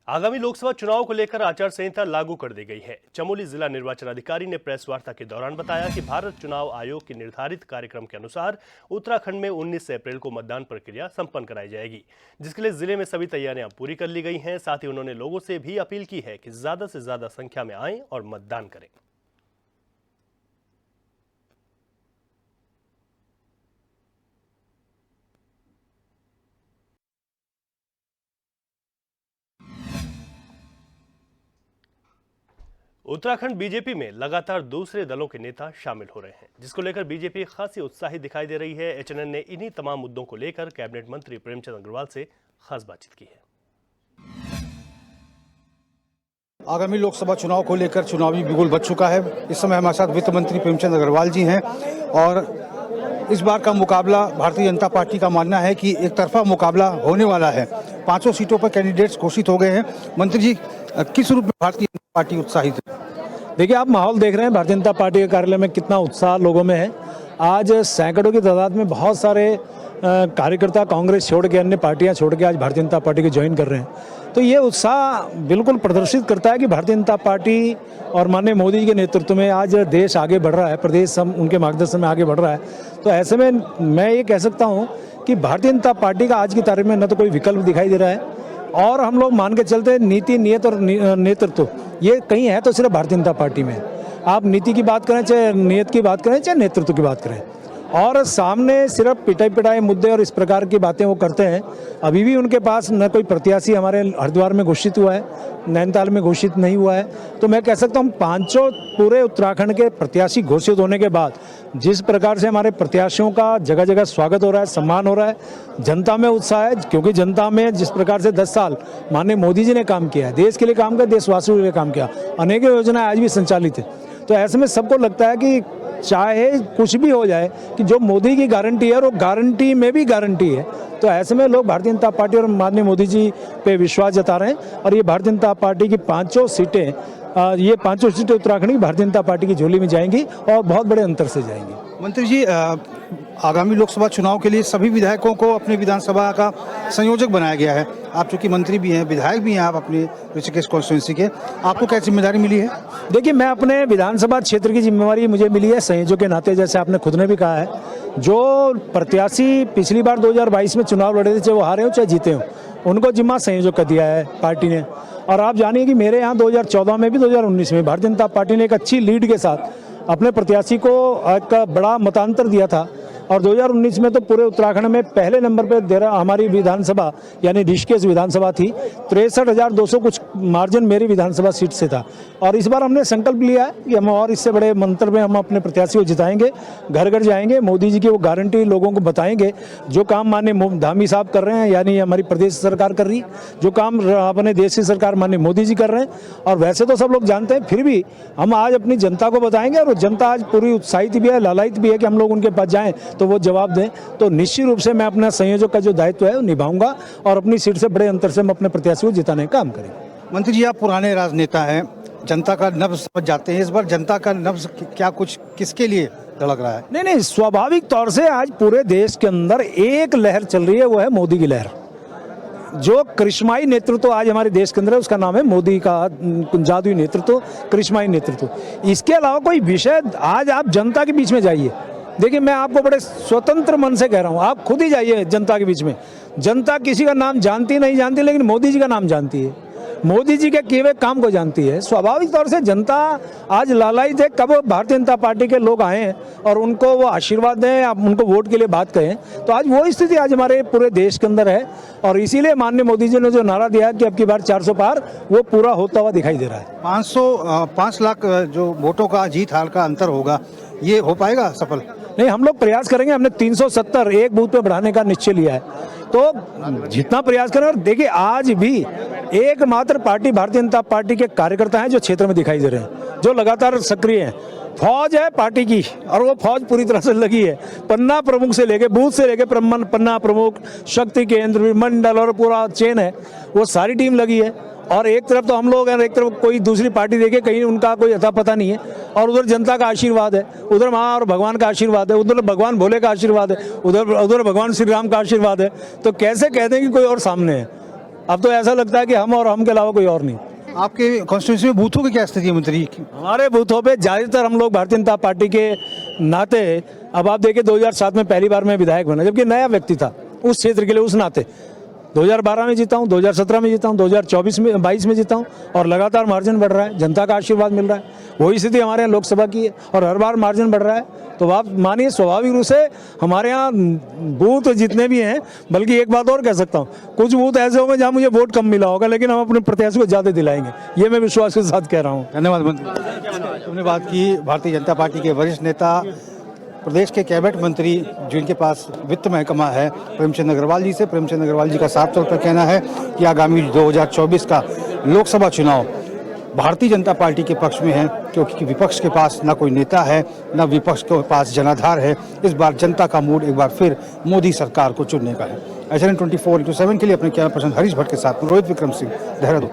आगामी लोकसभा चुनाव को लेकर आचार संहिता लागू कर दी गई है। चमोली जिला निर्वाचन अधिकारी ने प्रेस वार्ता के दौरान बताया कि भारत चुनाव आयोग के निर्धारित कार्यक्रम के अनुसार उत्तराखंड में 19 अप्रैल को मतदान प्रक्रिया संपन्न कराई जाएगी, जिसके लिए जिले में सभी तैयारियां पूरी कर ली गई हैं। साथ ही उन्होंने लोगों से भी अपील की है कि ज्यादा से ज्यादा संख्या में आएं और मतदान करें। उत्तराखंड बीजेपी में लगातार दूसरे दलों के नेता शामिल हो रहे हैं, जिसको लेकर बीजेपी खासी उत्साहित दिखाई दे रही है। एचएनएन ने इन्हीं तमाम मुद्दों को लेकर कैबिनेट मंत्री प्रेमचंद अग्रवाल से खास बातचीत की है। आगामी लोकसभा चुनाव को लेकर चुनावी बिगुल बज चुका है। इस समय हमारे साथ वित्त मंत्री प्रेमचंद अग्रवाल जी हैं और इस बार का मुकाबला भारतीय जनता पार्टी का मानना है कि एक तरफा मुकाबला होने वाला है। 5 सीटों पर कैंडिडेट्स घोषित हो गए हैं। मंत्री जी, किस रूप में भारतीय जनता पार्टी उत्साहित है? देखिए, आप माहौल देख रहे हैं भारतीय जनता पार्टी के कार्यालय में कितना उत्साह लोगों में है। आज सैकड़ों की तादाद में बहुत सारे कार्यकर्ता कांग्रेस छोड़ के, अन्य पार्टियां छोड़ के आज भारतीय जनता पार्टी को ज्वाइन कर रहे हैं। तो ये उत्साह बिल्कुल प्रदर्शित करता है कि भारतीय जनता पार्टी और माननीय मोदी जी के नेतृत्व में आज देश आगे बढ़ रहा है, प्रदेश उनके मार्गदर्शन में आगे बढ़ रहा है। तो ऐसे में मैं ये कह सकता हूँ कि भारतीय जनता पार्टी का आज की तारीख में न तो कोई विकल्प दिखाई दे रहा है, और हम लोग मान के चलते हैं नीति, नियत और नेतृत्व ये कहीं है तो सिर्फ भारतीय जनता पार्टी में। आप नीति की बात करें, चाहे नियत की बात करें, चाहे नेतृत्व की बात करें, और सामने सिर्फ पिटाई मुद्दे और इस प्रकार की बातें वो करते हैं। अभी भी उनके पास न कोई प्रत्याशी हमारे हरिद्वार में घोषित हुआ है, नैनीताल में घोषित नहीं हुआ है। तो मैं कह सकता हूँ 5 पूरे उत्तराखंड के प्रत्याशी घोषित होने के बाद जिस प्रकार से हमारे प्रत्याशियों का जगह जगह स्वागत हो रहा है, सम्मान हो रहा है, जनता में उत्साह है। क्योंकि जनता में जिस प्रकार से 10 साल माननीय मोदी जी ने काम किया है, देश के लिए काम किया, देशवासियों के लिए काम किया, अनेक योजनाएं आज भी संचालित है। तो ऐसे में सबको लगता है कि चाहे कुछ भी हो जाए कि जो मोदी की गारंटी है और वो गारंटी में भी गारंटी है। तो ऐसे में लोग भारतीय जनता पार्टी और माननीय मोदी जी पे विश्वास जता रहे हैं, और ये भारतीय जनता पार्टी की 5 सीटें, ये 5 सीटें उत्तराखंड की भारतीय जनता पार्टी की झोली में जाएंगी और बहुत बड़े अंतर से जाएंगी। मंत्री जी, आगामी लोकसभा चुनाव के लिए सभी विधायकों को अपने विधानसभा का संयोजक बनाया गया है। आप चूंकि मंत्री भी हैं, विधायक भी हैं, आप अपने ऋषिकेश कॉन्स्टिट्यूंसी के, आपको क्या जिम्मेदारी मिली है? देखिए, मैं अपने विधानसभा क्षेत्र की जिम्मेवारी मुझे मिली है संयोजक के नाते। जैसे आपने खुद ने भी कहा है, जो प्रत्याशी पिछली बार 2022 में चुनाव लड़े थे, चाहे वो हारे हो चाहे जीते हो, उनको जिम्मा संयोजक का दिया है पार्टी ने। और आप जानिए कि मेरे यहाँ 2014 में भी 2019 में भारतीय जनता पार्टी ने एक अच्छी लीड के साथ अपने प्रत्याशी को एक बड़ा मतांतर दिया था, और 2019 में तो पूरे उत्तराखंड में पहले नंबर पे दे रहा हमारी विधानसभा यानी ऋषिकेश विधानसभा थी। 63,200 कुछ मार्जिन मेरी विधानसभा सीट से था। और इस बार हमने संकल्प लिया है कि हम और इससे बड़े मंत्र में हम अपने प्रत्याशी को जिताएंगे, घर घर जाएंगे, मोदी जी की वो गारंटी लोगों को बताएंगे। जो काम माननीय धामी साहब कर रहे हैं, यानी हमारी प्रदेश सरकार कर रही है, जो काम अपने देश की सरकार माननीय मोदी जी कर रहे हैं, और वैसे तो सब लोग जानते हैं, फिर भी हम आज अपनी जनता को बताएंगे। और जनता आज पूरी उत्साहित भी है, लालायित भी है कि हम लोग उनके पास जाएं तो वो जवाब दें। तो निश्चित रूप से मैं अपना संयोजक का जो दायित्व है वो निभाऊंगा, और अपनी सीट से बड़े अंतर से हम अपने प्रत्याशी को जिताने का काम करेंगे। मंत्री जी, आप पुराने राजनेता हैं, जनता का नब्ज समझ जाते हैं। इस बार जनता का नब्ज क्या कुछ किसके लिए धड़क रहा है? नहीं, स्वाभाविक तौर से आज पूरे देश के अंदर एक लहर चल रही है, वो है मोदी की लहर। जो करिश्माई नेतृत्व आज हमारे देश के अंदर है, उसका नाम है मोदी का जादुई नेतृत्व, करिश्माई नेतृत्व। इसके अलावा कोई विषय, आज आप जनता के बीच में जाइए। देखिए, मैं आपको बड़े स्वतंत्र मन से कह रहा हूँ, आप खुद ही जाइए जनता के बीच में। जनता किसी का नाम जानती नहीं जानती, लेकिन मोदी जी का नाम जानती है, मोदी जी के किए हुए काम को जानती है। स्वाभाविक तौर से जनता आज लालायित है कब भारतीय जनता पार्टी के लोग आए और उनको वो आशीर्वाद दें, आप उनको वोट के लिए बात कहें। तो आज वो स्थिति आज हमारे पूरे देश के अंदर है, और इसीलिए माननीय मोदी जी ने जो नारा दिया कि अब की बार 400 पार, वो पूरा होता हुआ दिखाई दे रहा है। 5 लाख जो वोटों का जीत हार का अंतर होगा, ये हो पाएगा सफल? नहीं, हम लोग प्रयास करेंगे। हमने 370 एक बूथ पे बढ़ाने का निश्चय लिया है, तो जितना प्रयास करें। और देखिए, आज भी एकमात्र पार्टी भारतीय जनता पार्टी के कार्यकर्ता हैं जो क्षेत्र में दिखाई दे रहे हैं, जो लगातार सक्रिय हैं। फौज है पार्टी की, और वो फौज पूरी तरह से लगी है। पन्ना प्रमुख से लेके बूथ से लेके पन्ना प्रमुख, शक्ति केंद्र, मंडल और पूरा चेन है, वो सारी टीम लगी है। और एक तरफ तो हम लोग हैं, एक तरफ कोई दूसरी पार्टी देखे, कहीं उनका कोई अता पता नहीं है। और उधर जनता का आशीर्वाद है, उधर माँ और भगवान का आशीर्वाद है, उधर भगवान भोले का आशीर्वाद है, उधर भगवान श्री राम का आशीर्वाद है। तो कैसे कहते हैं कि कोई और सामने है? अब तो ऐसा लगता है कि हम और हम के अलावा कोई और नहीं। आपके कॉन्स्टिट्यूंसी में बूथों की क्या स्थिति है मंत्री की? हमारे बूथों पे ज़्यादातर हम लोग भारतीय जनता पार्टी के नाते, अब आप देखिए 2007 में पहली बार मैं विधायक बना, जबकि नया व्यक्ति था उस क्षेत्र के लिए, उस नाते 2012 में जीता हूँ, 2017 में जीता हूँ, 2024 में 22 में जीता हूँ और लगातार मार्जिन बढ़ रहा है, जनता का आशीर्वाद मिल रहा है। वही स्थिति हमारे यहाँ लोकसभा की है और हर बार मार्जिन बढ़ रहा है। तो आप मानिए स्वाभाविक रूप से हमारे यहाँ बूथ जितने भी हैं, बल्कि एक बात और कह सकता हूँ, कुछ बूथ ऐसे होंगे जहाँ मुझे वोट कम मिला होगा, लेकिन हम अपने प्रत्याशी को ज़्यादा दिलाएंगे, ये मैं विश्वास के साथ कह रहा हूँ। धन्यवाद मंत्री। हमने बात की भारतीय जनता पार्टी के वरिष्ठ नेता, प्रदेश के कैबिनेट मंत्री जिनके पास वित्त महकमा है, प्रेमचंद अग्रवाल जी से। प्रेमचंद अग्रवाल जी का साफ तौर पर कहना है कि आगामी 2024 का लोकसभा चुनाव भारतीय जनता पार्टी के पक्ष में है, क्योंकि विपक्ष के पास ना कोई नेता है, ना विपक्ष के पास जनाधार है। इस बार जनता का मूड एक बार फिर मोदी सरकार को चुनने का है। HNN 24/7 के लिए अपने कैमरा पर्सन हरीश भट्ट के साथ रोहित विक्रम सिंह, देहरादून।